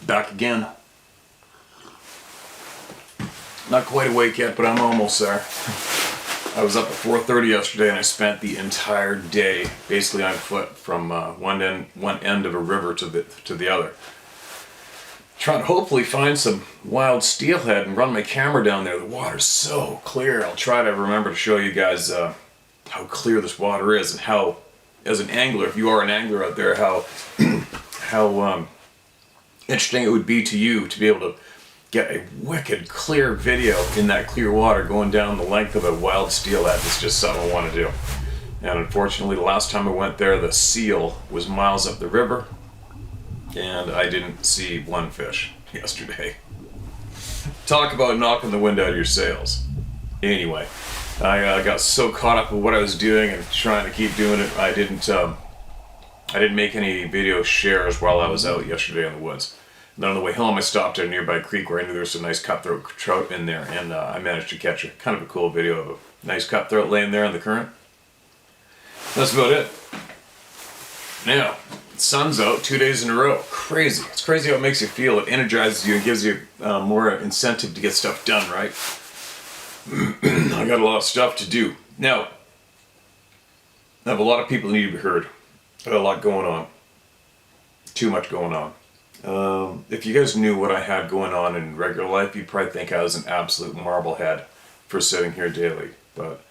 Back again. Not quite awake yet, but I'm almost there. I was up at 4:30 yesterday and I spent the entire day basically on foot from one end of a river to the other. Trying to hopefully find some wild steelhead and run my camera down there. The water's so clear. I'll try to remember to show you guys how clear this water is and how, as an angler, if you are an angler out there, how interesting it would be to you to be able to get a wicked clear video in that clear water going down the length of a wild steelhead. It's just something I want to do. And unfortunately, the last time I went there, the seal was miles up the river, and I didn't see one fish yesterday. Talk about knocking the wind out of your sails. Anyway, I got so caught up with what I was doing and trying to keep doing it, I didn't make any video shares while I was out yesterday in the woods. And then on the way home, I stopped at a nearby creek where I knew there was some nice cutthroat trout in there, and I managed to catch kind of a cool video of a nice cutthroat laying there in the current. That's about it. Now, the sun's out 2 days in a row. Crazy. It's crazy how it makes you feel. It energizes you and gives you more incentive to get stuff done, right? I got a lot of stuff to do. Now, I have a lot of people that need to be heard. I got a lot going on. Too much going on. If you guys knew what I had going on in regular life, you'd probably think I was an absolute marblehead for sitting here daily. But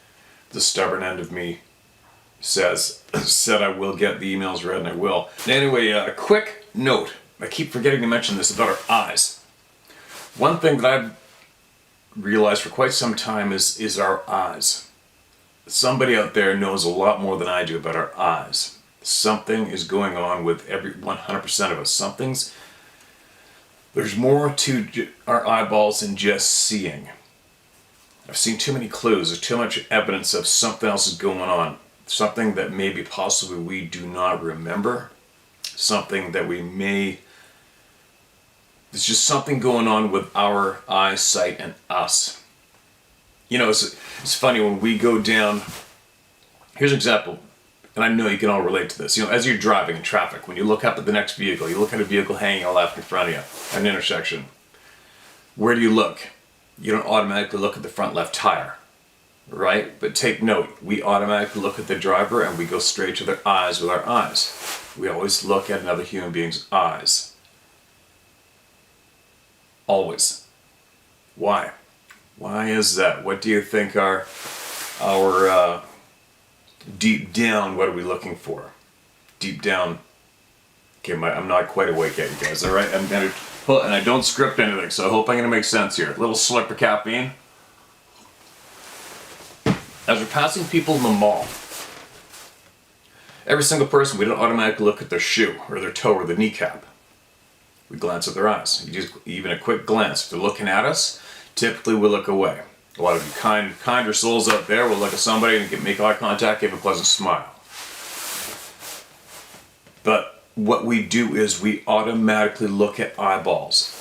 the stubborn end of me said I will get the emails read, and I will. Anyway, a quick note. I keep forgetting to mention this about our eyes. One thing that I've realized for quite some time is our eyes. Somebody out there knows a lot more than I do about our eyes. Something is going on with every 100% of us. There's more to our eyeballs than just seeing. I've seen too many clues. There's too much evidence of something else is going on. Something that maybe possibly we do not remember. Something that there's just something going on with our eyesight and us. You know, it's funny when we go down, here's an example. And I know you can all relate to this. You know, as you're driving in traffic, when you look up at the next vehicle, you look at a vehicle hanging on left in front of you, at an intersection. Where do you look? You don't automatically look at the front left tire, right? But take note, we automatically look at the driver and we go straight to their eyes with our eyes. We always look at another human being's eyes. Always. Why? Why is that? What do you think our deep down, what are we looking for? Deep down. Okay, I'm not quite awake yet, you guys. All right, I'm gonna pull, and I don't script anything, so I hope I'm gonna make sense here. A little slip of caffeine. As we're passing people in the mall, every single person, we don't automatically look at their shoe or their toe or the kneecap. We glance at their eyes. Even a quick glance. If they're looking at us, typically we look away. A lot of you kinder souls out there will look at somebody and make eye contact, give a pleasant smile. But what we do is we automatically look at eyeballs.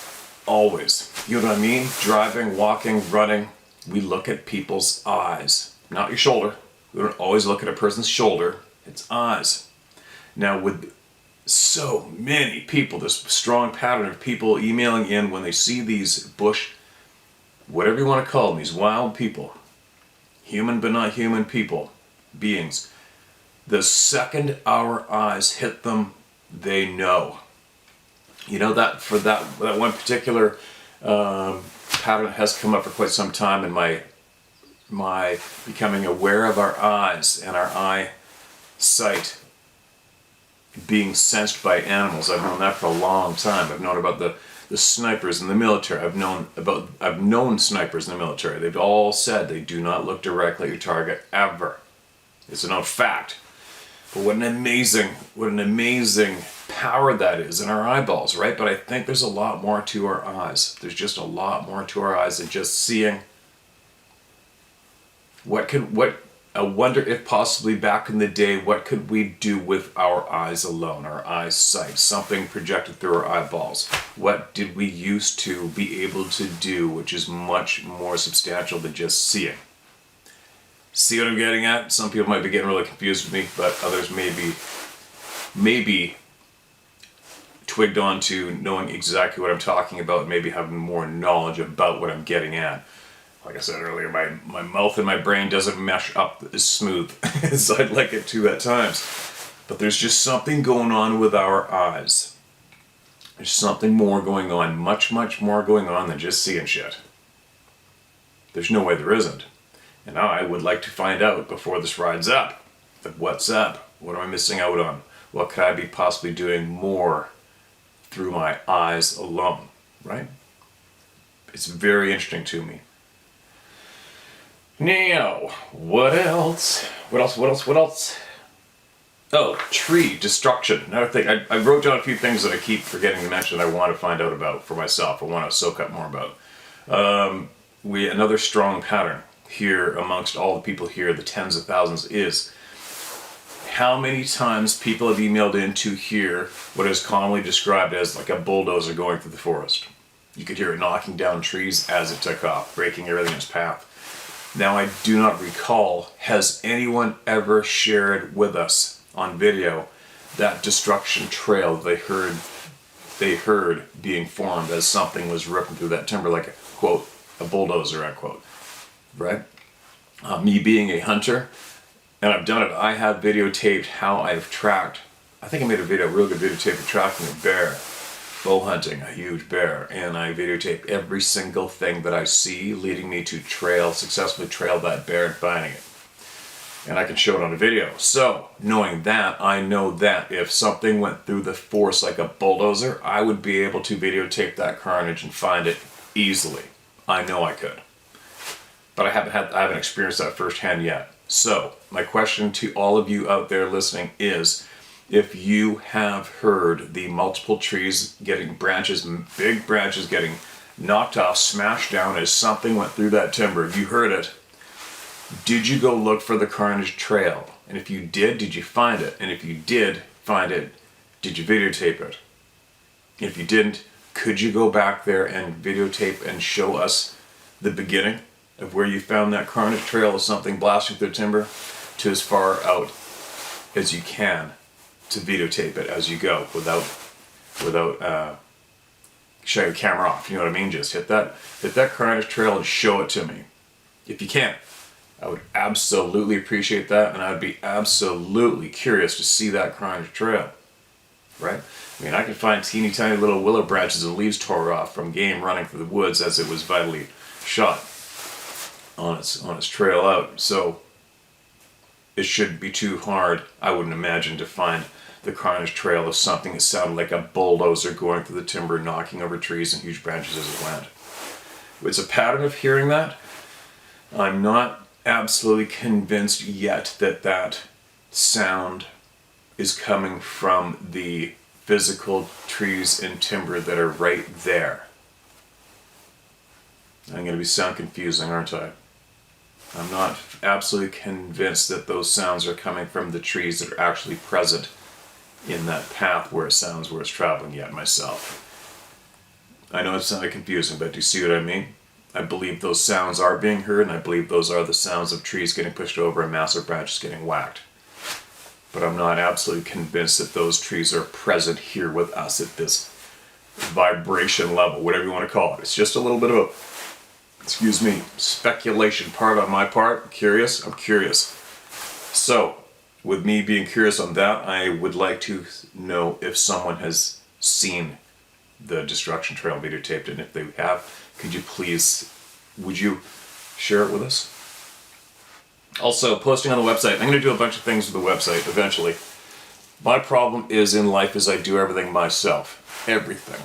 Always. You know what I mean? Driving, walking, running. We look at people's eyes. Not your shoulder. We don't always look at a person's shoulder. It's eyes. Now with so many people, this strong pattern of people emailing in when they see these bush, whatever you want to call them, these wild people, human but not human people, beings, the second our eyes hit them, they know. You know, that for that one particular pattern has come up for quite some time in my becoming aware of our eyes and our eyesight being sensed by animals. I've known that for a long time. I've known about the snipers in the military. I've known snipers in the military. They've all said they do not look directly at your target ever. It's a known fact. But what an amazing power that is in our eyeballs, right? But I think there's a lot more to our eyes. There's just a lot more to our eyes than just seeing. I wonder if possibly back in the day, what could we do with our eyes alone, our eyesight, something projected through our eyeballs? What did we used to be able to do, which is much more substantial than just seeing? See what I'm getting at? Some people might be getting really confused with me, but others maybe twigged on to knowing exactly what I'm talking about, maybe having more knowledge about what I'm getting at. Like I said earlier, my mouth and my brain doesn't mesh up as smooth as I'd like it to at times. But there's just something going on with our eyes. There's something more going on, much, much more going on than just seeing shit. There's no way there isn't. And I would like to find out before this rides up. Like, what's up? What am I missing out on? What could I be possibly doing more through my eyes alone, right? It's very interesting to me. Now, what else? What else? Oh, tree destruction. Another thing, I wrote down a few things that I keep forgetting to mention that I want to find out about for myself. I want to soak up more about. Another strong pattern here amongst all the people here, the tens of thousands, is how many times people have emailed in to hear what is commonly described as like a bulldozer going through the forest. You could hear it knocking down trees as it took off, breaking everything in its path. Now, I do not recall, has anyone ever shared with us on video that destruction trail they heard being formed as something was ripping through that timber, like a quote, a bulldozer, I quote, right? Me being a hunter, and I've done it, I have videotaped how I've tracked, I think I made a real good videotape of tracking a bear, bow hunting, a huge bear, and I videotape every single thing that I see leading me to successfully trail that bear and finding it. And I can show it on a video. So, knowing that, I know that if something went through the forest like a bulldozer, I would be able to videotape that carnage and find it easily. I know I could. But I haven't experienced that firsthand yet. So, my question to all of you out there listening is, if you have heard the multiple trees getting big branches getting knocked off, smashed down as something went through that timber, if you heard it, did you go look for the carnage trail? And if you did you find it? And if you did find it, did you videotape it? If you didn't, could you go back there and videotape and show us the beginning of where you found that carnage trail of something blasting through timber to as far out as you can to videotape it as you go without shutting your camera off, you know what I mean? Just hit that carnage trail and show it to me. If you can, I would absolutely appreciate that, and I'd be absolutely curious to see that carnage trail, right? I mean, I could find teeny tiny little willow branches and leaves tore off from game running through the woods as it was vitally shot on its trail out. So it shouldn't be too hard, I wouldn't imagine, to find the carnage trail of something that sounded like a bulldozer going through the timber, knocking over trees and huge branches as it went. It's a pattern of hearing that. I'm not absolutely convinced yet that that sound is coming from the physical trees and timber that are right there. I'm going to sound confusing, aren't I? I'm not absolutely convinced that those sounds are coming from the trees that are actually present in that path where it sounds, where it's traveling yet myself. I know it sounded confusing, but do you see what I mean? I believe those sounds are being heard, and I believe those are the sounds of trees getting pushed over and massive branches getting whacked. But I'm not absolutely convinced that those trees are present here with us at this vibration level, whatever you want to call it. It's just a little bit of speculation part on my part. I'm curious. So, with me being curious on that, I would like to know if someone has seen the destruction trail videotaped, and if they have, would you share it with us? Also, posting on the website. I'm going to do a bunch of things with the website eventually. My problem is in life is I do everything myself. Everything.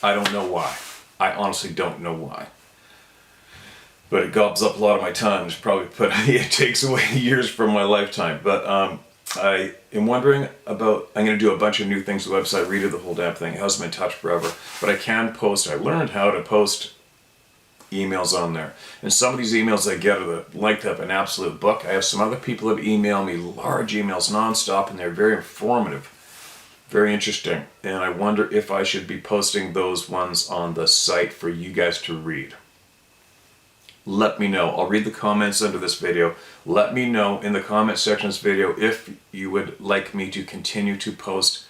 I don't know why. I honestly don't know why. But it gobs up a lot of my time. It takes away years from my lifetime. But I am wondering about, I'm going to do a bunch of new things to the website, redo the whole damn thing. It hasn't been touched forever. But I can post, I learned how to post emails on there. And some of these emails I get are the length of an absolute book. I have some other people that email me large emails nonstop, and they're very informative, very interesting. And I wonder if I should be posting those ones on the site for you guys to read. Let me know. I'll read the comments under this video. Let me know in the comment section of this video if you would like me to continue to post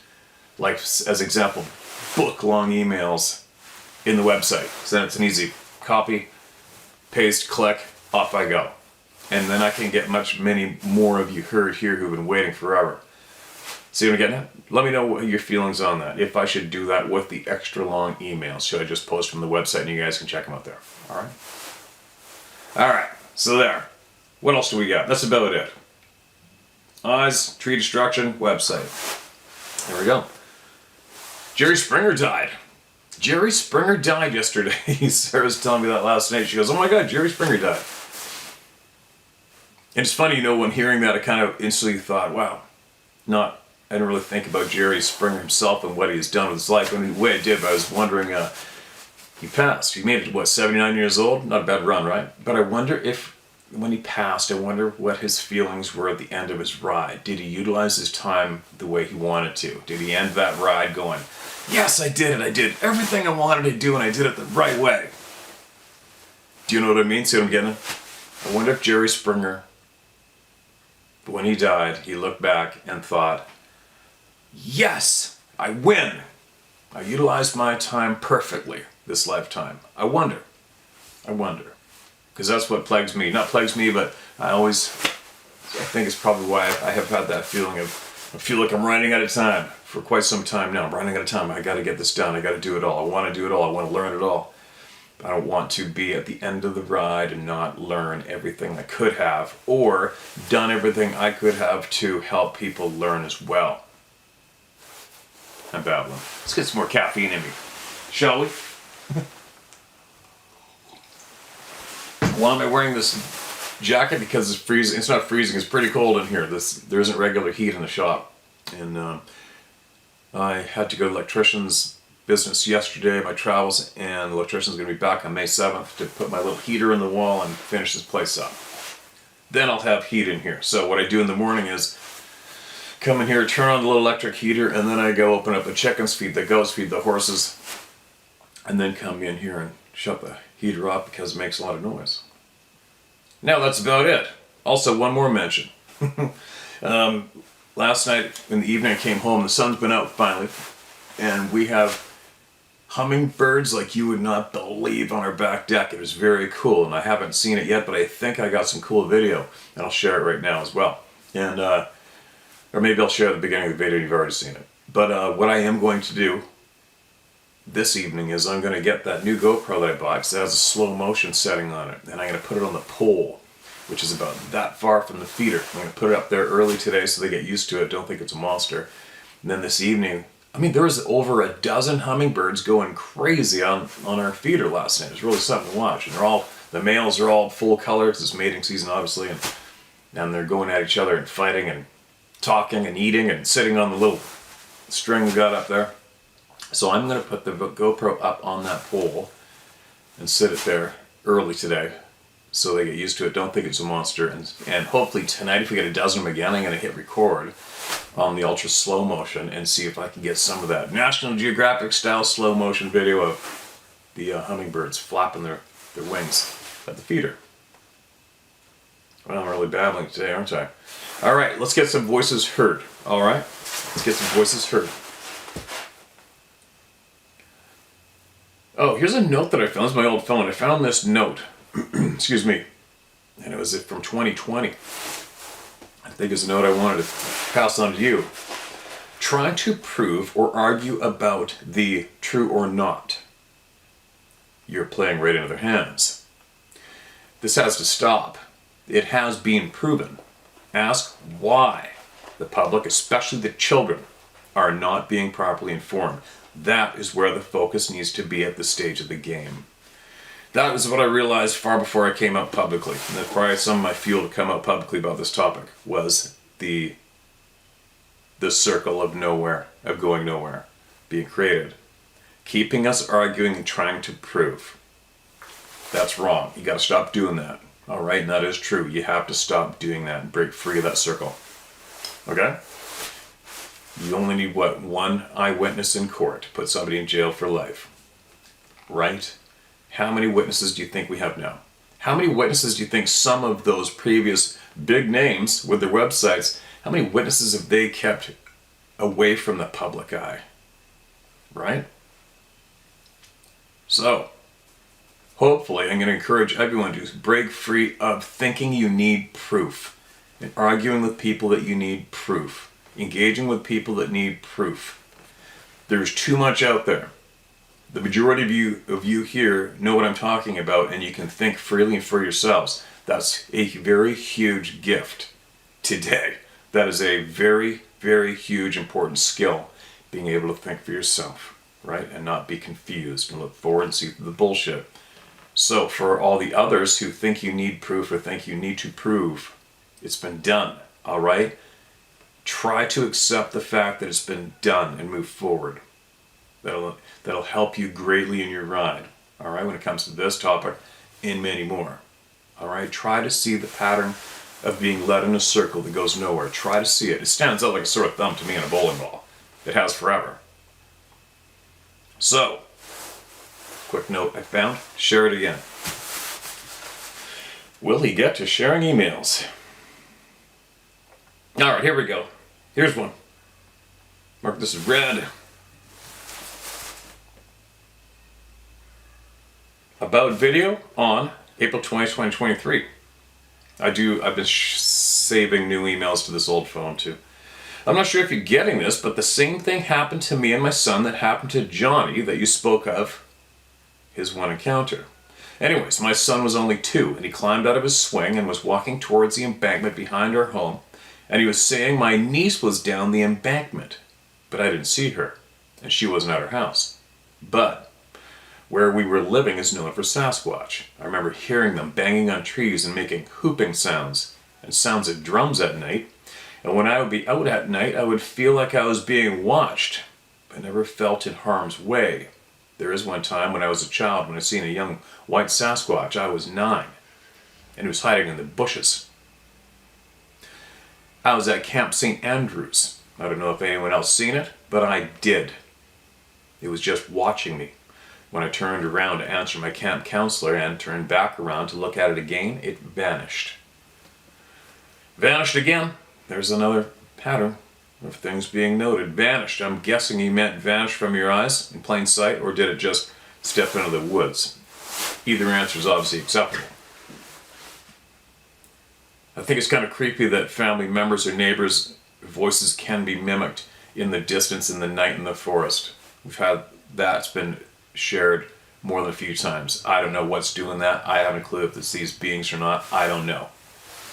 like as example, book-long emails in the website. So then it's an easy copy, paste, click, off I go. And then I can get many more of you heard here who've been waiting forever. See what I'm getting at? Let me know what your feelings on that. If I should do that with the extra long emails. Should I just post from the website and you guys can check them out there? Alright? Alright, so there. What else do we got? That's about it. Eyes, tree destruction, website. There we go. Jerry Springer died. Jerry Springer died yesterday. Sarah's telling me that last night. She goes, oh my god, Jerry Springer died. And it's funny, when hearing that, I kind of instantly thought, wow, I didn't really think about Jerry Springer himself and what he's done with his life. And the way I did, but I was wondering, he passed. He made it, 79 years old? Not a bad run, right? But I wonder if, when he passed, I wonder what his feelings were at the end of his ride. Did he utilize his time the way he wanted to? Did he end that ride going, yes, I did it. I did everything I wanted to do and I did it the right way. Do you know what I mean? See what I'm getting at? I wonder if Jerry Springer, when he died, he looked back and thought, yes, I win. I utilized my time perfectly this lifetime. I wonder. Because that's what plagues me. Not plagues me, but I think it's probably why I have had that feeling of, I feel like I'm running out of time for quite some time now. I'm running out of time. I got to get this done. I got to do it all. I want to do it all. I want to learn it all. I don't want to be at the end of the ride and not learn everything I could have, or done everything I could have to help people learn as well. I'm babbling. Let's get some more caffeine in me, shall we? Why am I wearing this jacket? Because it's freezing. It's not freezing. It's pretty cold in here. There isn't regular heat in the shop, and I had to go to the electrician's business yesterday, my travels, and the electrician's going to be back on May 7th to put my little heater in the wall and finish this place up. Then I'll have heat in here. So what I do in the morning is come in here, turn on the little electric heater, and then I go open up the chickens, feed the goats, feed the horses, and then come in here and shut the heater off because it makes a lot of noise. Now that's about it. Also, one more mention. Last night in the evening I came home, the sun's been out finally, and we have hummingbirds like you would not believe on our back deck. It was very cool, and I haven't seen it yet, but I think I got some cool video, and I'll share it right now as well. And or maybe I'll share the beginning of the video, you've already seen it. But what I am going to do this evening is I'm going to get that new GoPro that I bought, because it has a slow motion setting on it, and I'm going to put it on the pole, which is about that far from the feeder. I'm going to put it up there early today so they get used to it, don't think it's a monster. And then this evening, there was over a dozen hummingbirds going crazy on our feeder last night. It was really something to watch. And the males are all full color. It's mating season, obviously, and they're going at each other and fighting and talking and eating and sitting on the little string we got up there. So I'm going to put the GoPro up on that pole and sit it there early today so they get used to it. Don't think it's a monster. And hopefully tonight, if we get a dozen of them again, I'm going to hit record on the ultra slow motion and see if I can get some of that National Geographic style slow motion video of the hummingbirds flapping their wings at the feeder. Well, I'm really babbling today, aren't I? Alright, let's get some voices heard. Alright? Let's get some voices heard. Oh, here's a note that I found. This is my old phone. I found this note. Excuse me. And it was from 2020. I think it's a note I wanted to pass on to you. Try to prove or argue about the true or not. You're playing right into their hands. This has to stop. It has been proven. Ask why the public, especially the children, are not being properly informed. That is where the focus needs to be at this stage of the game. That was what I realized far before I came out publicly. And that's probably some of my fuel to come out publicly about this topic was the circle of nowhere, of going nowhere, being created. Keeping us arguing and trying to prove. That's wrong. You got to stop doing that. All right, and that is true. You have to stop doing that and break free of that circle. Okay? You only need, one eyewitness in court to put somebody in jail for life. Right? How many witnesses do you think we have now? How many witnesses do you think some of those previous big names with their websites, how many witnesses have they kept away from the public eye? right? So, hopefully, I'm going to encourage everyone to break free of thinking you need proof and arguing with people that you need proof, engaging with people that need proof. There's too much out there. The majority of you here know what I'm talking about, and you can think freely for yourselves. That's a very huge gift today. That is a very, very huge, important skill, being able to think for yourself, right? And not be confused and look forward and see through the bullshit. So for all the others who think you need proof or think you need to prove, it's been done, all right? Try to accept the fact that it's been done and move forward. That'll help you greatly in your ride, all right, when it comes to this topic and many more. All right, try to see the pattern of being led in a circle that goes nowhere. Try to see it. It stands out like a sore thumb to me in a bowling ball. It has forever. So, quick note I found, share it again. Will he get to sharing emails? All right, here we go. Here's one. Mark this as red. About video on April 20th, 2023. I've been saving new emails to this old phone too. I'm not sure if you're getting this, but the same thing happened to me and my son that happened to Johnny that you spoke of, his one encounter. Anyways, my son was only 2 and he climbed out of his swing and was walking towards the embankment behind our home, and he was saying my niece was down the embankment, but I didn't see her and she wasn't at her house. But where we were living is known for Sasquatch. I remember hearing them banging on trees and making whooping sounds and sounds of drums at night. And when I would be out at night, I would feel like I was being watched, but never felt in harm's way. There is one time when I was a child when I seen a young white Sasquatch. I was 9, and he was hiding in the bushes. I was at Camp St. Andrews. I don't know if anyone else seen it, but I did. It was just watching me. When I turned around to answer my camp counselor and turned back around to look at it again, it vanished. Vanished again. There's another pattern of things being noted. Vanished. I'm guessing he meant vanished from your eyes in plain sight, or did it just step into the woods? Either answer is obviously acceptable. I think it's kind of creepy that family members or neighbors' voices can be mimicked in the distance in the night in the forest. We've had that's been shared more than a few times. I don't know what's doing that. I haven't a clue if it's these beings or not. I don't know.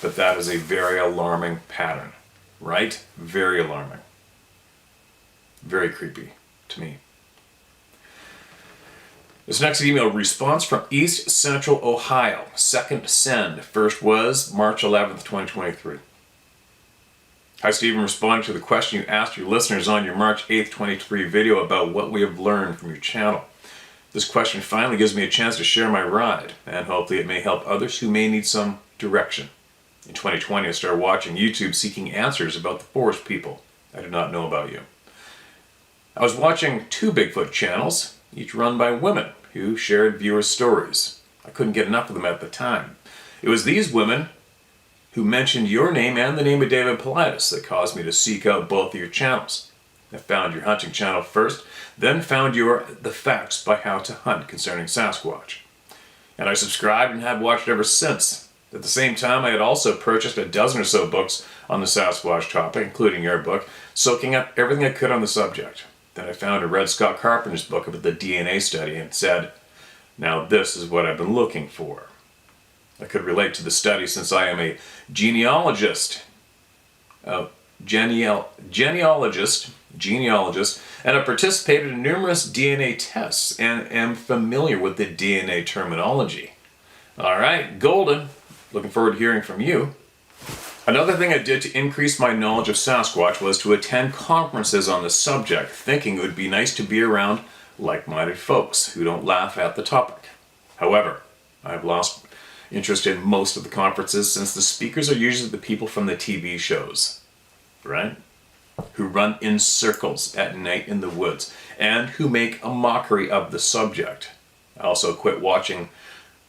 But that is a very alarming pattern, right? Very alarming. Very creepy to me. This next email response from East Central Ohio. Second send. First was March 11th, 2023. Hi Stephen, responding to the question you asked your listeners on your March 8th, 2023 video about what we have learned from your channel. This question finally gives me a chance to share my ride, and hopefully it may help others who may need some direction. In 2020, I started watching YouTube seeking answers about the forest people I did not know about you. I was watching 2 Bigfoot channels, each run by women who shared viewer stories. I couldn't get enough of them at the time. It was these women who mentioned your name and the name of David Paulides that caused me to seek out both of your channels. I found your hunting channel first, then found your The Facts by How to Hunt concerning Sasquatch. And I subscribed and have watched ever since. At the same time, I had also purchased a dozen or so books on the Sasquatch topic, including your book, soaking up everything I could on the subject. Then I found a Red Scott Carpenter's book about the DNA study and said, now this is what I've been looking for. I could relate to the study since I am a genealogist, and have participated in numerous DNA tests and am familiar with the DNA terminology. All right, Golden, looking forward to hearing from you. Another thing I did to increase my knowledge of Sasquatch was to attend conferences on the subject, thinking it would be nice to be around like-minded folks who don't laugh at the topic. However, I've lost interest in most of the conferences since the speakers are usually the people from the TV shows, right? Who run in circles at night in the woods and who make a mockery of the subject. I also quit watching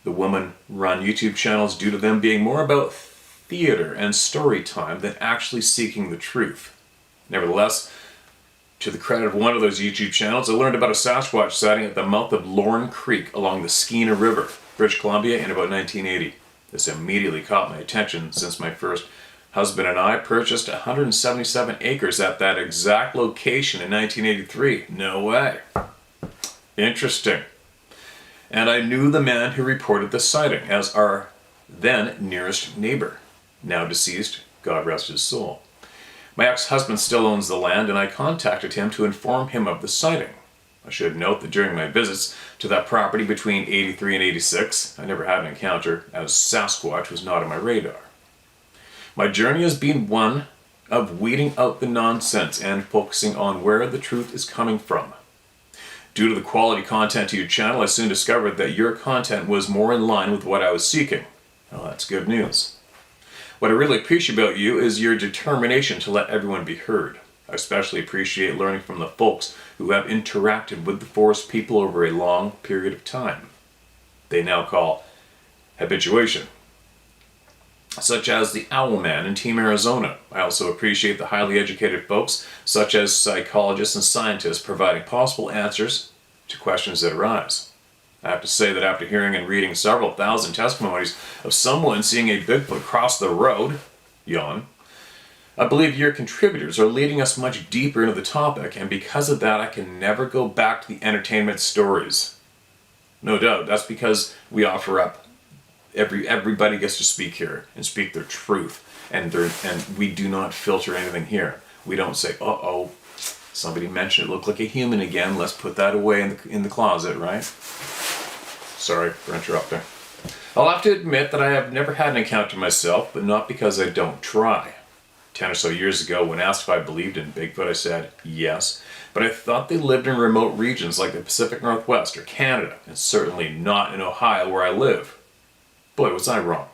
the woman-run YouTube channels due to them being more about theater and story time than actually seeking the truth. Nevertheless, To the credit of one of those YouTube channels, I learned about a Sasquatch sighting at the mouth of Lorne Creek along the Skeena River, British Columbia, in about 1980. This immediately caught my attention since my first husband and I purchased 177 acres at that exact location in 1983. No way. Interesting. And I knew the man who reported the sighting as our then nearest neighbor, now deceased, God rest his soul. My ex-husband still owns the land, and I contacted him to inform him of the sighting. I should note that during my visits to that property between 83 and 86, I never had an encounter, as Sasquatch was not on my radar. My journey has been one of weeding out the nonsense and focusing on where the truth is coming from. Due to the quality content to your channel, I soon discovered that your content was more in line with what I was seeking. Well, that's good news. What I really appreciate about you is your determination to let everyone be heard. I especially appreciate learning from the folks who have interacted with the forest people over a long period of time. They now call habituation, such as the Owl Man in Team Arizona. I also appreciate the highly educated folks, such as psychologists and scientists, providing possible answers to questions that arise. I have to say that after hearing and reading several thousand testimonies of someone seeing a Bigfoot cross the road, yawn, I believe your contributors are leading us much deeper into the topic, and because of that I can never go back to the entertainment stories. No doubt, that's because we offer up, everybody gets to speak here and speak their truth, and we do not filter anything here. We don't say, uh-oh, somebody mentioned it looked like a human again, let's put that away in the closet, right? Sorry for interrupting. I'll have to admit that I have never had an encounter myself, but not because I don't try. 10 or so years ago, when asked if I believed in Bigfoot, I said yes, but I thought they lived in remote regions like the Pacific Northwest or Canada, and certainly not in Ohio where I live. Boy, was I wrong.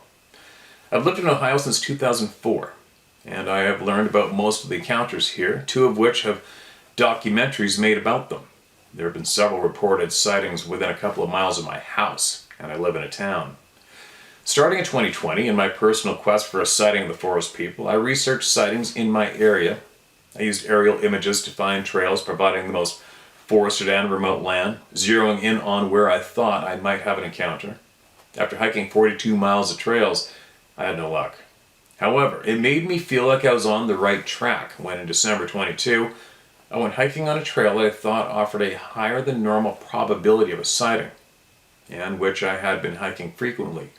I've lived in Ohio since 2004, and I have learned about most of the encounters here, 2 of which have documentaries made about them. There have been several reported sightings within a couple of miles of my house, and I live in a town. Starting in 2020, in my personal quest for a sighting of the forest people, I researched sightings in my area. I used aerial images to find trails providing the most forested and remote land, zeroing in on where I thought I might have an encounter. After hiking 42 miles of trails, I had no luck. However, it made me feel like I was on the right track when in December 22, I went hiking on a trail that I thought offered a higher than normal probability of a sighting, and which I had been hiking frequently.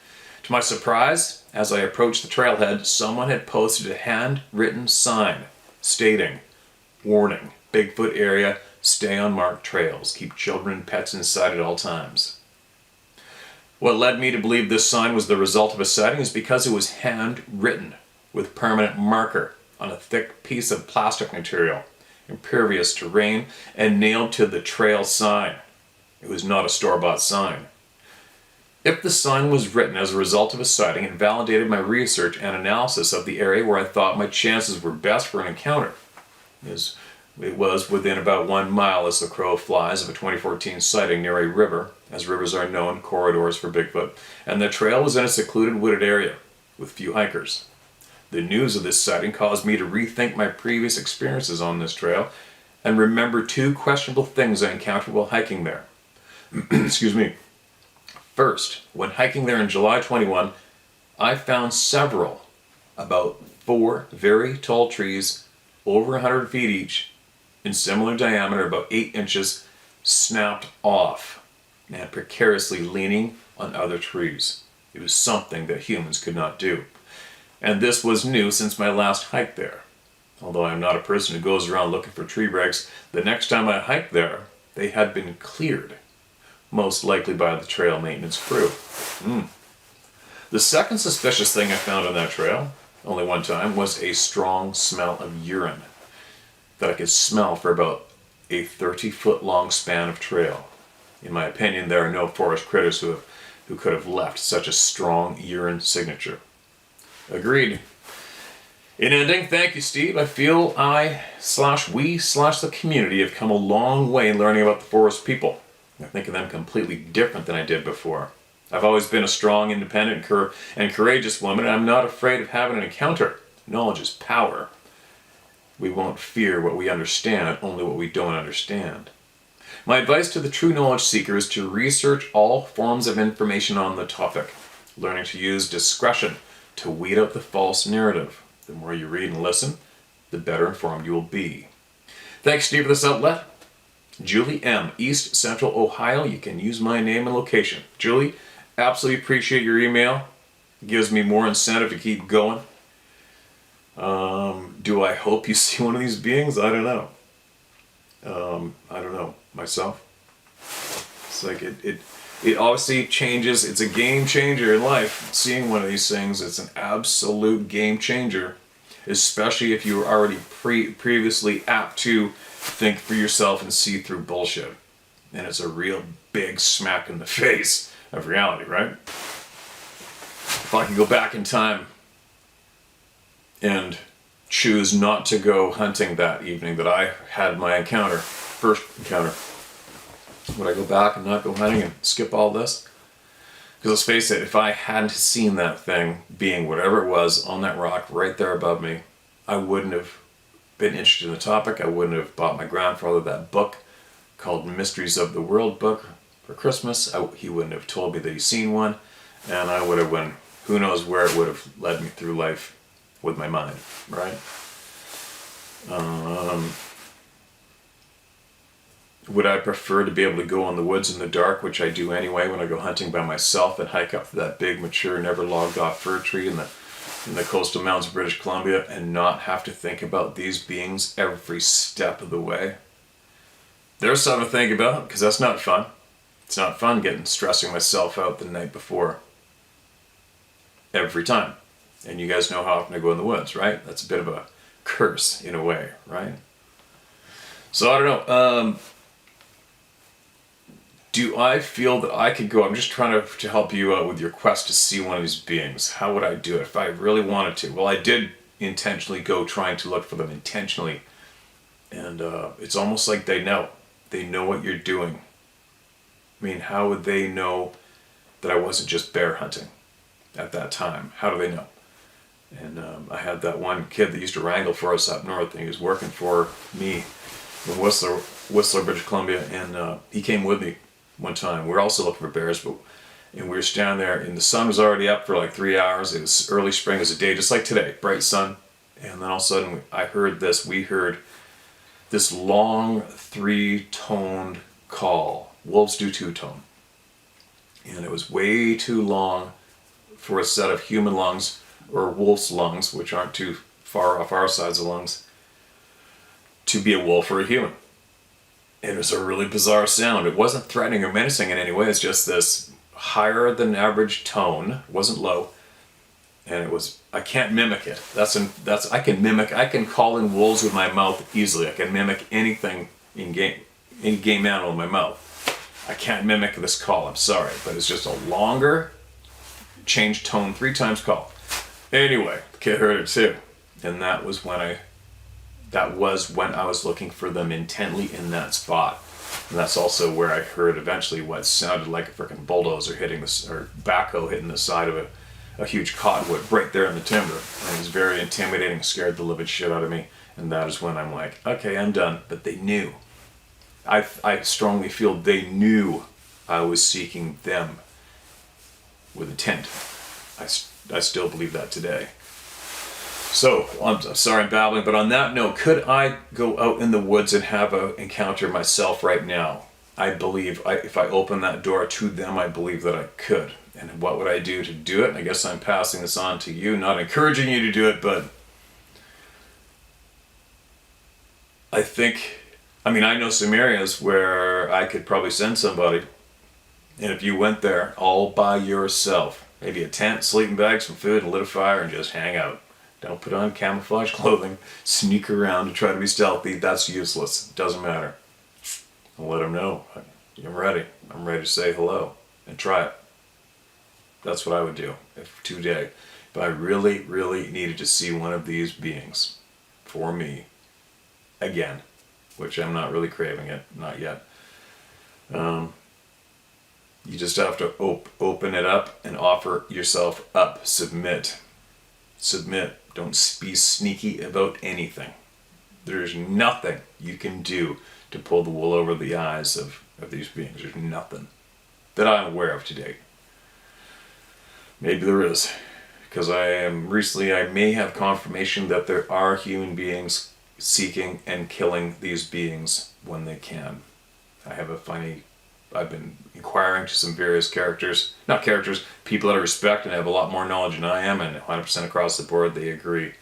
To my surprise, as I approached the trailhead, someone had posted a handwritten sign stating, "Warning, Bigfoot area, stay on marked trails, keep children and pets inside at all times." What led me to believe this sign was the result of a sighting is because it was handwritten with permanent marker on a thick piece of plastic material, impervious to rain, and nailed to the trail sign. It was not a store-bought sign. If the sign was written as a result of a sighting, it validated my research and analysis of the area where I thought my chances were best for an encounter. It was within about 1 mile as the crow flies of a 2014 sighting near a river, as rivers are known corridors for Bigfoot, and the trail was in a secluded wooded area with few hikers. The news of this sighting caused me to rethink my previous experiences on this trail and remember 2 questionable things I encountered while hiking there. Excuse me. First, when hiking there in July 21, I found about 4 very tall trees, over 100 feet each, in similar diameter, about 8 inches, snapped off and precariously leaning on other trees. It was something that humans could not do. And this was new since my last hike there. Although I am not a person who goes around looking for tree breaks, the next time I hiked there, they had been cleared, most likely by the trail maintenance crew. The second suspicious thing I found on that trail, only one time, was a strong smell of urine that I could smell for about a 30-foot long span of trail. In my opinion, there are no forest critters who could have left such a strong urine signature. Agreed. In ending, thank you, Steve. I feel we/the community have come a long way in learning about the forest people. I think of them completely different than I did before. I've always been a strong, independent, and courageous woman, and I'm not afraid of having an encounter. Knowledge is power. We won't fear what we understand, only what we don't understand. My advice to the true knowledge seeker is to research all forms of information on the topic, learning to use discretion to weed out the false narrative. The more you read and listen, the better informed you will be. Thanks, Steve, for this outlet. Julie M., East Central Ohio. You can use my name and location. Julie, absolutely appreciate your email. It gives me more incentive to keep going. Do I hope you see one of these beings? I don't know. I don't know myself. It's like it obviously changes. It's a game changer in life. Seeing one of these things, it's an absolute game changer, especially if you were already previously apt to think for yourself and see through bullshit. And it's a real big smack in the face of reality, right? If I could go back in time and choose not to go hunting that evening that I had my first encounter, would I go back and not go hunting and skip all this? Because let's face it, if I hadn't seen that thing being whatever it was on that rock right there above me, I wouldn't have been interested in the topic. I wouldn't have bought my grandfather that book called Mysteries of the World book for Christmas. He wouldn't have told me that he's seen one, and I would have went, who knows where it would have led me through life with my mind, right? Would I prefer to be able to go in the woods in the dark, which I do anyway when I go hunting by myself, and hike up to that big, mature, never logged off fir tree in the coastal mountains of British Columbia and not have to think about these beings every step of the way? There's something to think about, because that's not fun. It's not fun stressing myself out the night before. Every time. And you guys know how often I go in the woods, right? That's a bit of a curse in a way, right? So I don't know. Do I feel that I could go? I'm just trying to help you out with your quest to see one of these beings. How would I do it if I really wanted to? Well, I did intentionally go trying to look for them intentionally. And it's almost like they know. They know what you're doing. I mean, how would they know that I wasn't just bear hunting at that time? How do they know? And I had that one kid that used to wrangle for us up north, and he was working for me in Whistler, British Columbia, and he came with me one time. We were also looking for bears, and we were standing there, and the sun was already up for like 3 hours. It was early spring. It was a day just like today, bright sun. And then all of a sudden, we heard this long 3-toned call. Wolves do 2-tone. And it was way too long for a set of human lungs, or wolf's lungs, which aren't too far off our sides of lungs, to be a wolf or a human. It was a really bizarre sound. It wasn't threatening or menacing in any way. It's just this higher than average tone. It wasn't low. And it was, I can't mimic it. I can call in wolves with my mouth easily. I can mimic anything in game, any game animal in my mouth. I can't mimic this call, I'm sorry. But it's just a longer, changed tone 3 times call. Anyway, the kid heard it too. And that was when I was looking for them intently in that spot. And that's also where I heard eventually what sounded like a freaking bulldozer or backhoe hitting the side of a huge cottonwood right there in the timber. And it was very intimidating, scared the living shit out of me. And that is when I'm like, okay, I'm done. But they knew. I strongly feel they knew I was seeking them with intent. I still believe that today. So, I'm sorry I'm babbling, but on that note, could I go out in the woods and have an encounter myself right now? I believe, if I open that door to them, I believe that I could. And what would I do to do it? I guess I'm passing this on to you, not encouraging you to do it, but I know some areas where I could probably send somebody. And if you went there all by yourself, maybe a tent, sleeping bags, some food, and lit a fire, and just hang out. Don't put on camouflage clothing, sneak around to try to be stealthy. That's useless. It doesn't matter. I'll let them know. I'm ready. I'm ready to say hello and try it. That's what I would do today. But I really, really needed to see one of these beings for me again, which I'm not really craving it. Not yet. You just have to open it up and offer yourself up. Submit. Don't be sneaky about anything. There's nothing you can do to pull the wool over the eyes of these beings. There's nothing that I'm aware of to date. Maybe there is, because I may have confirmation that there are human beings seeking and killing these beings when they can. I've been inquiring to some various people that I respect and have a lot more knowledge than I am, and 100% across the board they agree.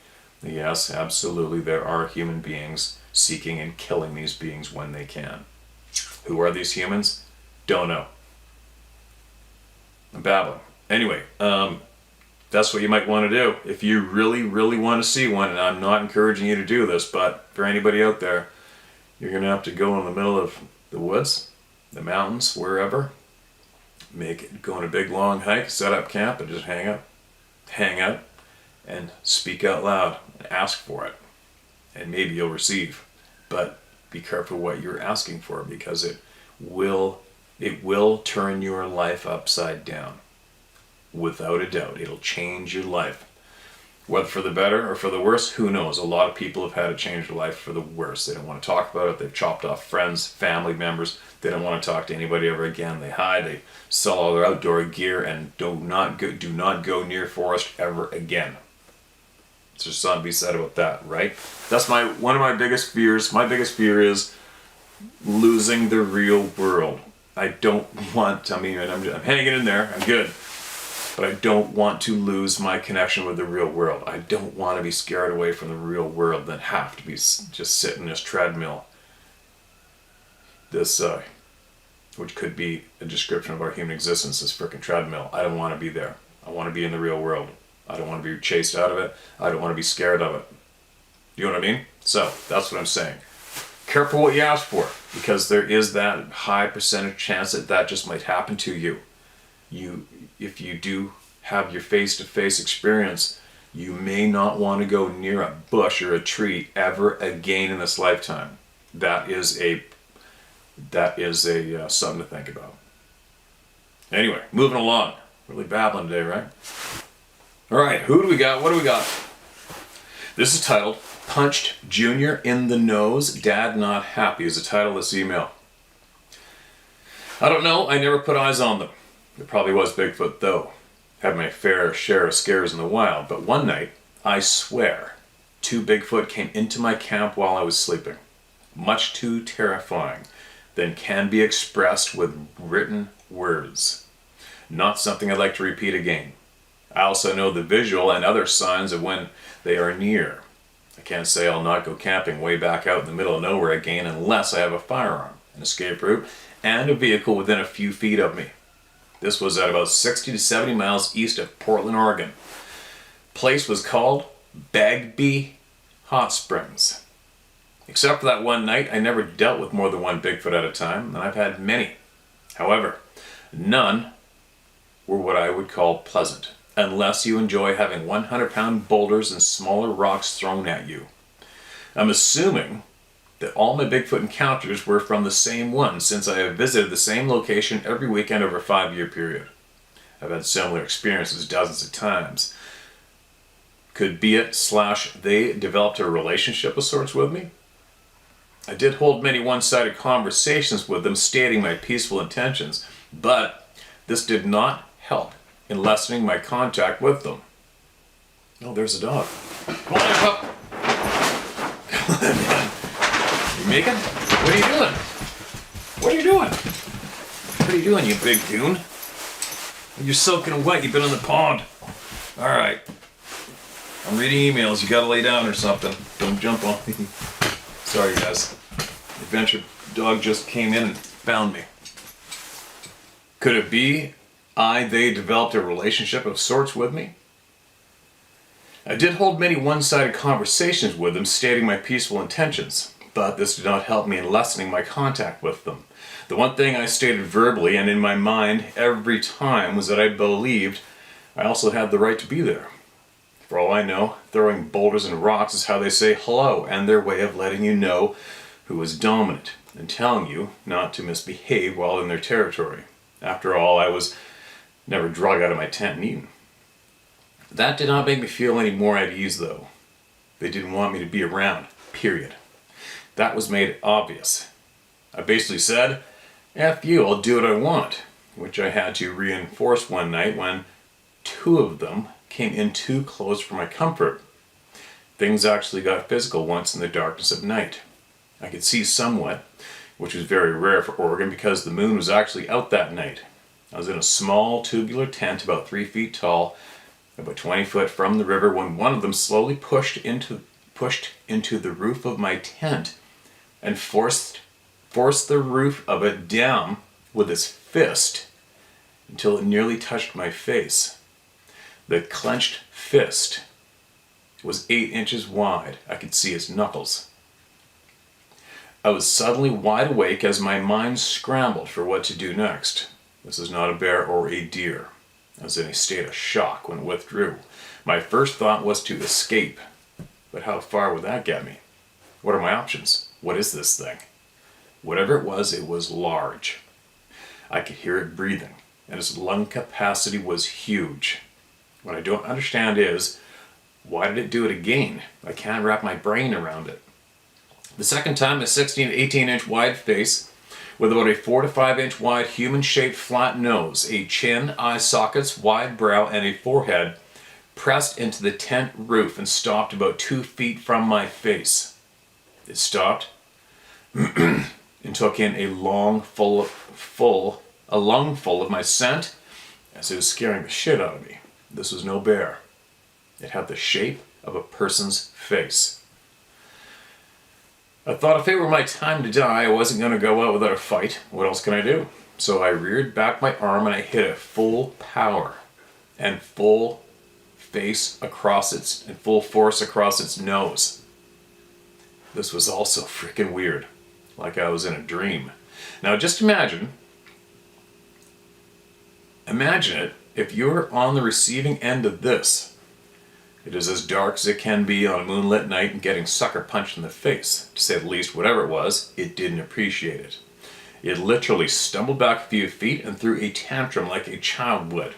Yes, absolutely, there are human beings seeking and killing these beings when they can. Who are these humans? Don't know. I'm babbling. Anyway, that's what you might want to do if you really, really want to see one, and I'm not encouraging you to do this, but for anybody out there, you're going to have to go in the middle of the woods, the mountains, wherever. Go on a big long hike, set up camp, and just hang out, and speak out loud and ask for it, and maybe you'll receive. But be careful what you're asking for, because it will turn your life upside down. Without a doubt, it'll change your life. Whether for the better or for the worse, who knows? A lot of people have had to change their life for the worse. They don't want to talk about it. They've chopped off friends, family members. They don't want to talk to anybody ever again. They hide. They sell all their outdoor gear and do not go near forest ever again. There's something to be said about that, right? That's one of my biggest fears. My biggest fear is losing the real world. I'm hanging in there. I'm good. But I don't want to lose my connection with the real world. I don't want to be scared away from the real world and have to be just sit in this treadmill. Which could be a description of our human existence, this frickin' treadmill. I don't want to be there. I want to be in the real world. I don't want to be chased out of it. I don't want to be scared of it. You know what I mean? So, that's what I'm saying. Careful what you ask for, because there is that high percentage chance that just might happen to you. If you do have your face-to-face experience, you may not want to go near a bush or a tree ever again in this lifetime. That is something to think about. Anyway, moving along. Really babbling today, right? All right, who do we got? What do we got? This is titled "Punched Junior in the Nose. Dad Not Happy" is the title of this email. I don't know. I never put eyes on them. It probably was Bigfoot, though. Had my fair share of scares in the wild, but one night, I swear, 2 Bigfoot came into my camp while I was sleeping. Much too terrifying than can be expressed with written words. Not something I'd like to repeat again. I also know the visual and other signs of when they are near. I can't say I'll not go camping way back out in the middle of nowhere again unless I have a firearm, an escape route, and a vehicle within a few feet of me. This was at about 60 to 70 miles east of Portland, Oregon. Place was called Bagby Hot Springs. Except for that one night, I never dealt with more than one Bigfoot at a time, and I've had many. However, none were what I would call pleasant, unless you enjoy having 100-pound boulders and smaller rocks thrown at you. I'm assuming that all my Bigfoot encounters were from the same one, since I have visited the same location every weekend over a 5-year period. I've had similar experiences dozens of times. Could be it / they developed a relationship of sorts with me? I did hold many one-sided conversations with them stating my peaceful intentions, but this did not help in lessening my contact with them. Oh, there's a dog. Come on, pup. Come on, man. You making? What are you doing? What are you doing? What are you doing, you big goon? You're soaking wet. You've been in the pond. All right. I'm reading emails. You gotta lay down or something. Don't jump on me. Sorry, guys. Adventure dog just came in and found me. Could it be they developed a relationship of sorts with me? I did hold many one-sided conversations with them stating my peaceful intentions, but this did not help me in lessening my contact with them. The one thing I stated verbally and in my mind every time was that I believed I also had the right to be there. For all I know, throwing boulders and rocks is how they say hello, and their way of letting you know who is dominant and telling you not to misbehave while in their territory. After all, I was never dragged out of my tent and eaten. That did not make me feel any more at ease, though. They didn't want me to be around, period. That was made obvious. I basically said, F you, I'll do what I want, which I had to reinforce one night when two of them came in too close for my comfort. Things actually got physical once in the darkness of night. I could see somewhat, which was very rare for Oregon because the moon was actually out that night. I was in a small tubular tent about 3 feet tall, about 20 foot from the river, when one of them slowly pushed into the roof of my tent and forced the roof of it down with his fist until it nearly touched my face. The clenched fist was 8 inches wide. I could see his knuckles. I was suddenly wide awake as my mind scrambled for what to do next. This is not a bear or a deer. I was in a state of shock when it withdrew. My first thought was to escape. But how far would that get me? What are my options? What is this thing? Whatever it was large. I could hear it breathing, and its lung capacity was huge. What I don't understand is, why did it do it again? I can't wrap my brain around it. The second time, a 16 to 18 inch wide face with about a 4 to 5 inch wide human-shaped flat nose, a chin, eye sockets, wide brow, and a forehead pressed into the tent roof and stopped about 2 feet from my face. It stopped and took in a lung full of my scent as it was scaring the shit out of me. This was no bear. It had the shape of a person's face. I thought if it were my time to die, I wasn't going to go out without a fight. What else can I do? So I reared back my arm and I hit it full power and full force across its nose. This was also freaking weird, like I was in a dream. Now just imagine it if you're on the receiving end of this. It is as dark as it can be on a moonlit night and getting sucker punched in the face. To say the least, whatever it was, it didn't appreciate it. It literally stumbled back a few feet and threw a tantrum like a child would.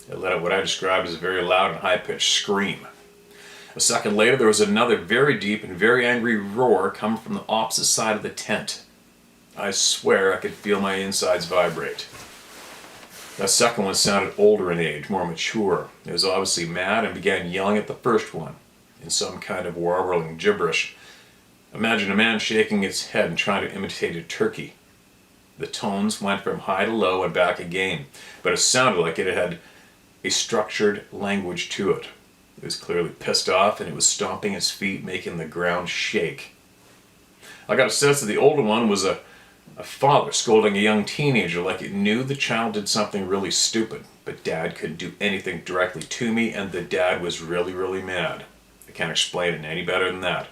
It let out what I described as a very loud and high-pitched scream. A second later, there was another very deep and very angry roar coming from the opposite side of the tent. I swear I could feel my insides vibrate. That second one sounded older in age, more mature. It was obviously mad and began yelling at the first one in some kind of warbling gibberish. Imagine a man shaking its head and trying to imitate a turkey. The tones went from high to low and back again, but it sounded like it had a structured language to it. It was clearly pissed off and it was stomping its feet, making the ground shake. I got a sense that the older one was a father scolding a young teenager like it knew the child did something really stupid, but Dad couldn't do anything directly to me, and the dad was really, really mad. I can't explain it any better than that.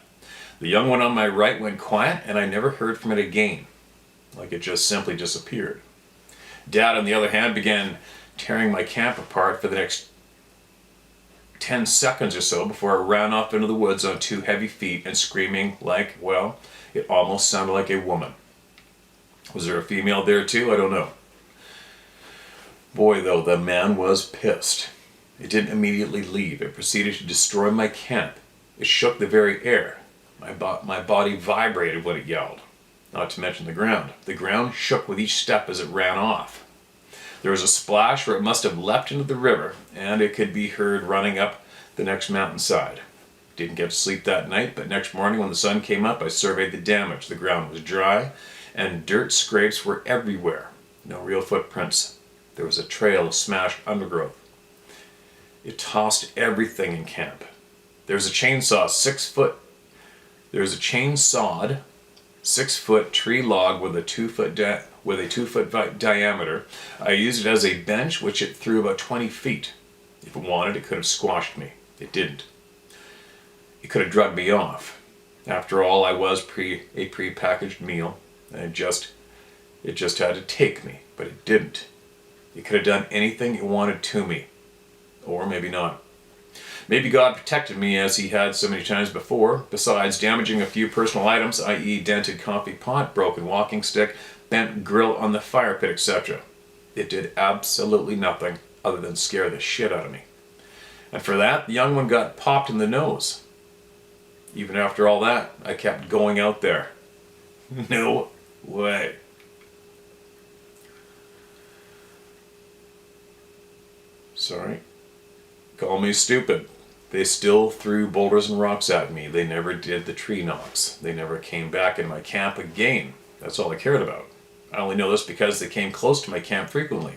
The young one on my right went quiet, and I never heard from it again, like it just simply disappeared. Dad, on the other hand, began tearing my camp apart for the next 10 seconds or so before I ran off into the woods on 2 heavy feet and screaming like, well, it almost sounded like a woman. Was there a female there too? I don't know. Boy, though, the man was pissed. It didn't immediately leave. It proceeded to destroy my camp. It shook the very air. My body vibrated when it yelled. Not to mention the ground. The ground shook with each step as it ran off. There was a splash where it must have leapt into the river, and it could be heard running up the next mountainside. Didn't get to sleep that night, but next morning when the sun came up, I surveyed the damage. The ground was dry, and dirt scrapes were everywhere. No real footprints. There was a trail of smashed undergrowth. It tossed everything in camp. There was a chainsawed 6-foot tree log with a 2-foot diameter. I used it as a bench, which it threw about 20 feet. If it wanted, it could have squashed me. It didn't. It could have drugged me off. After all, I was a pre-packaged meal. And it just had to take me, but it didn't. It could have done anything it wanted to me. Or maybe not. Maybe God protected me as he had so many times before, besides damaging a few personal items, i.e. dented coffee pot, broken walking stick, bent grill on the fire pit, etc. It did absolutely nothing other than scare the shit out of me. And for that, the young one got popped in the nose. Even after all that, I kept going out there. No way. Sorry. Call me stupid. They still threw boulders and rocks at me. They never did the tree knocks. They never came back in my camp again. That's all I cared about. I only know this because they came close to my camp frequently.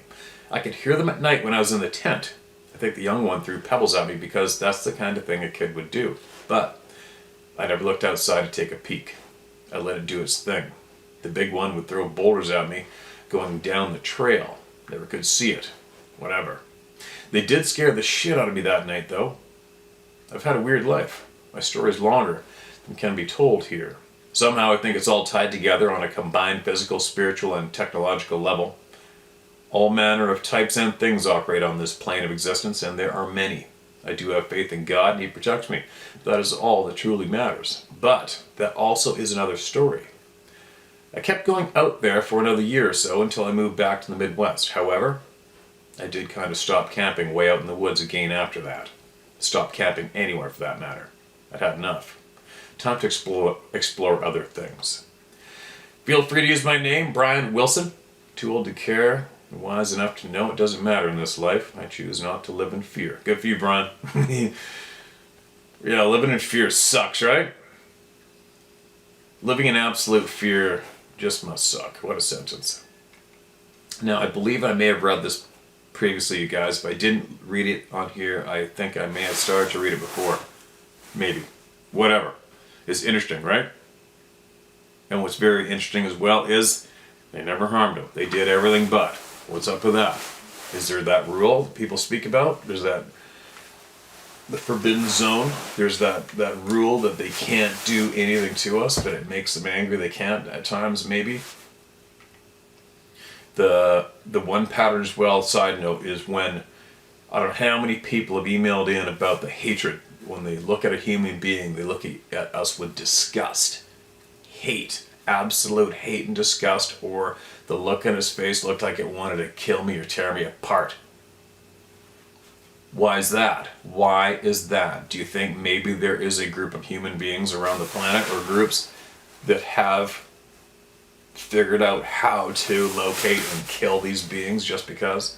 I could hear them at night when I was in the tent. I think the young one threw pebbles at me because that's the kind of thing a kid would do. But I never looked outside to take a peek. I let it do its thing. The big one would throw boulders at me going down the trail. Never could see it. Whatever. They did scare the shit out of me that night, though. I've had a weird life. My story's longer than can be told here. Somehow I think it's all tied together on a combined physical, spiritual, and technological level. All manner of types and things operate on this plane of existence, and there are many. I do have faith in God, and He protects me. That is all that truly matters. But that also is another story. I kept going out there for another year or so until I moved back to the Midwest. However, I did kind of stop camping way out in the woods again after that. Stop camping anywhere for that matter. I'd had enough. Time to explore other things. Feel free to use my name, Brian Wilson. Too old to care, and wise enough to know it doesn't matter in this life. I choose not to live in fear. Good for you, Brian. Yeah, living in fear sucks, right? Living in absolute fear just must suck. What a sentence. Now, I believe I may have read this previously, you guys. If I didn't read it on here, I think I may have started to read it before. Maybe. Whatever. It's interesting, right? And what's very interesting as well is they never harmed him. They did everything but. What's up with that? Is there that rule that people speak about? There's that the forbidden zone. There's that rule that they can't do anything to us, but it makes them angry. They can't at times, maybe. The one pattern as well, side note, is when I don't know how many people have emailed in about the hatred. When they look at a human being, they look at us with disgust, hate, absolute hate and disgust, or the look on his face looked like it wanted to kill me or tear me apart. Why is that? Why is that? Do you think maybe there is a group of human beings around the planet, or groups that have figured out how to locate and kill these beings just because?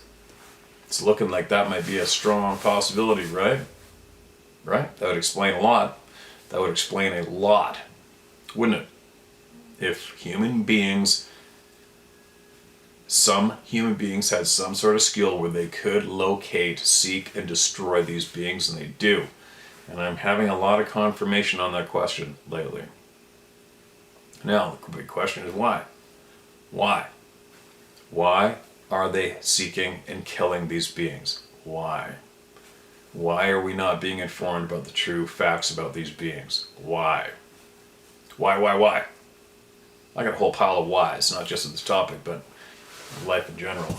It's looking like that might be a strong possibility, right? Right? That would explain a lot. That would explain a lot, wouldn't it? If some human beings had some sort of skill where they could locate, seek, and destroy these beings, and they do. And I'm having a lot of confirmation on that question lately. Now, the big question is why? Why? Why are they seeking and killing these beings? Why? Why are we not being informed about the true facts about these beings? Why? Why? I got a whole pile of whys, not just of this topic, but life in general.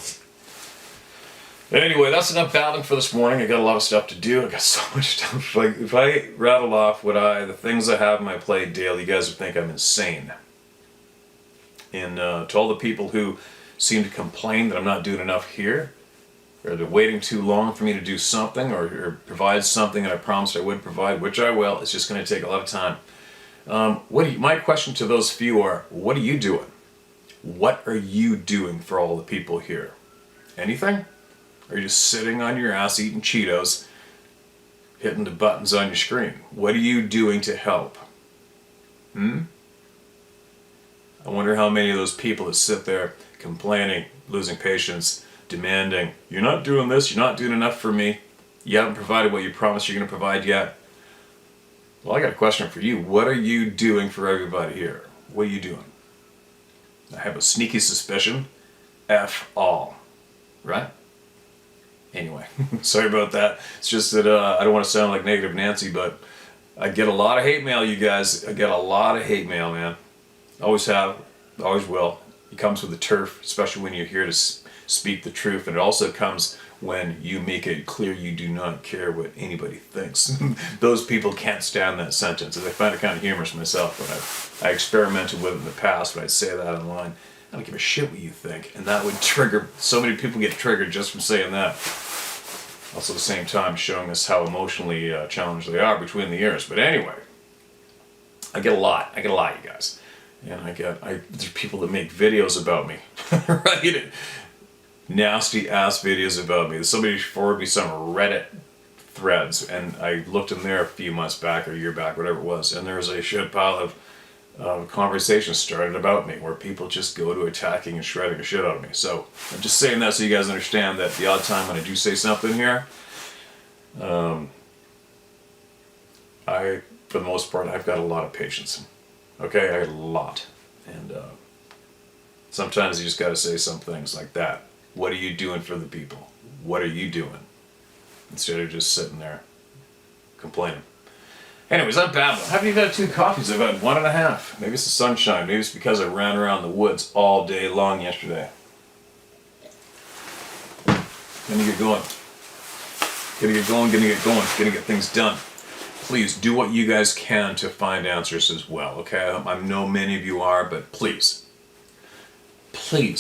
Anyway, that's enough babbling for this morning. I got a lot of stuff to do. I got so much stuff. Like, if I rattle off the things I have on my plate daily, you guys would think I'm insane. And to all the people who seem to complain that I'm not doing enough here, or they're waiting too long for me to do something, or provide something that I promised I would provide, which I will, it's just going to take a lot of time. My question to those few are, what are you doing? What are you doing for all the people here? Anything? Or are you just sitting on your ass eating Cheetos, hitting the buttons on your screen? What are you doing to help? I wonder how many of those people that sit there complaining, losing patience, demanding, you're not doing this, you're not doing enough for me, you haven't provided what you promised you're going to provide yet. Well, I got a question for you. What are you doing for everybody here? What are you doing? I have a sneaky suspicion, F all. Right? Anyway, sorry about that. It's just that I don't want to sound like Negative Nancy, but I get a lot of hate mail, you guys. I get a lot of hate mail, man. Always have, always will. It comes with the turf, especially when you're here to speak the truth. And it also comes when you make it clear you do not care what anybody thinks. Those people can't stand that sentence. And I find it kind of humorous myself when I experimented with it in the past, when I'd say that online. I don't give a shit what you think. And that would trigger, so many people get triggered just from saying that. Also at the same time showing us how emotionally challenged they are between the ears. But anyway, I get a lot, you guys. And there's people that make videos about me, right? Nasty ass videos about me. Somebody forwarded me some Reddit threads, and I looked in there a few months back or a year back, whatever it was, and there was a shit pile of conversations started about me where people just go to attacking and shredding the shit out of me. So I'm just saying that so you guys understand that the odd time when I do say something here, for the most part, I've got a lot of patience. Okay, I got a lot. And sometimes you just got to say some things like that. What are you doing for the people? What are you doing? Instead of just sitting there complaining. Anyways, I'm babbling. I haven't even had 2 coffees. I've had 1.5. Maybe it's the sunshine. Maybe it's because I ran around the woods all day long yesterday. Gonna get going. Gonna get things done. Please do what you guys can to find answers as well, okay? I know many of you are, but please,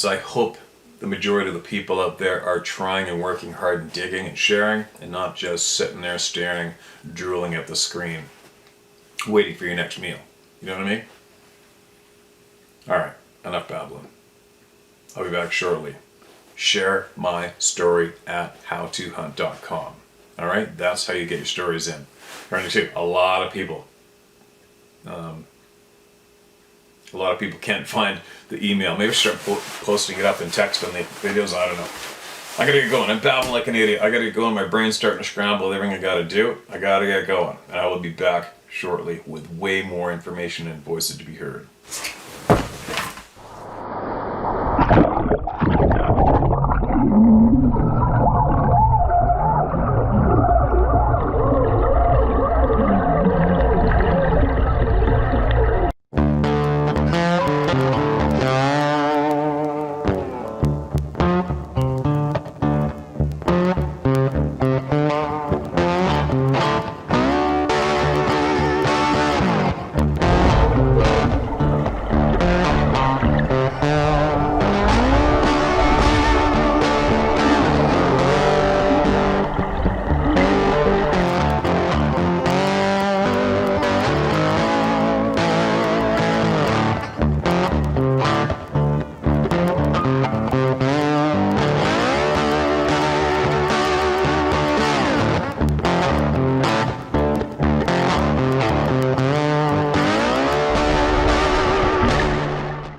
I hope the majority of the people out there are trying and working hard and digging and sharing, and not just sitting there staring, drooling at the screen, waiting for your next meal. You know what I mean? Alright, enough babbling. I'll be back shortly. Share my story at howtohunt.com. Alright, that's how you get your stories in. A lot of people can't find the email. Maybe start posting it up in text on the videos. I don't know. I gotta get going. I'm babbling like an idiot. I gotta get going. My brain's starting to scramble. Everything I gotta do. I gotta get going. And I will be back shortly with way more information and voices to be heard.